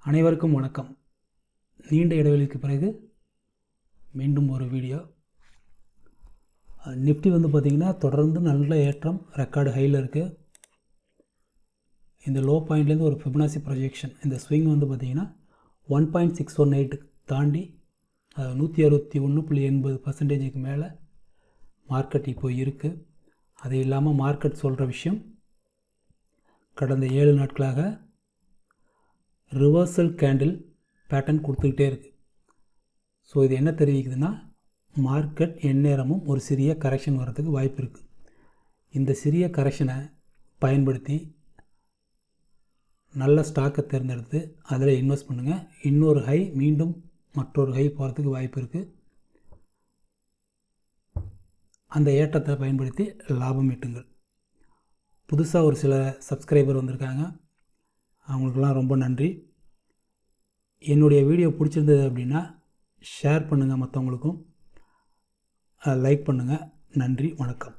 அனைவருக்கும் வணக்கம். நீண்ட இடைவெளிக்கு பிறகு மீண்டும் ஒரு வீடியோ. நிஃப்டி பார்த்திங்கன்னா தொடர்ந்து நல்ல ஏற்றம், ரெக்கார்டு ஹையில் இருக்குது. இந்த லோ பாயிண்ட்லேருந்து ஒரு ஃபிபனாசி ப்ரொஜெக்ஷன், இந்த ஸ்விங் பார்த்திங்கன்னா 1.618 தாண்டி 161.80% மேலே மார்க்கெட் இப்போ இருக்குது. அது இல்லாமல் மார்க்கெட் சொல்கிற விஷயம், கடந்த 7 நாட்களாக ரிவர்சல் கேண்டில் பேட்டர்ன் கொடுத்துக்கிட்டே இருக்குது. ஸோ இது என்ன தெரிவிக்குதுன்னா, மார்க்கெட் எந்நேரமும் ஒரு சிறிய கரெக்ஷன் வர்றதுக்கு வாய்ப்பு இருக்குது. இந்த சிறிய கரெக்ஷனை பயன்படுத்தி நல்ல ஸ்டாக்கை தேர்ந்தெடுத்து அதில் இன்வெஸ்ட் பண்ணுங்கள். இன்னொரு ஹை, மீண்டும் மற்றொரு ஹை போகிறதுக்கு வாய்ப்பு இருக்குது. அந்த ஏற்றத்தை பயன்படுத்தி லாபம் ஈட்டுங்கள். புதுசாக ஒரு சில சப்ஸ்கிரைபர் வந்திருக்காங்க, அவங்களுக்கெல்லாம் ரொம்ப நன்றி. என்னுடைய வீடியோ பிடிச்சிருந்தது அப்படின்னா ஷேர் பண்ணுங்கள், மற்றவங்களுக்கும் லைக் பண்ணுங்கள். நன்றி, வணக்கம்.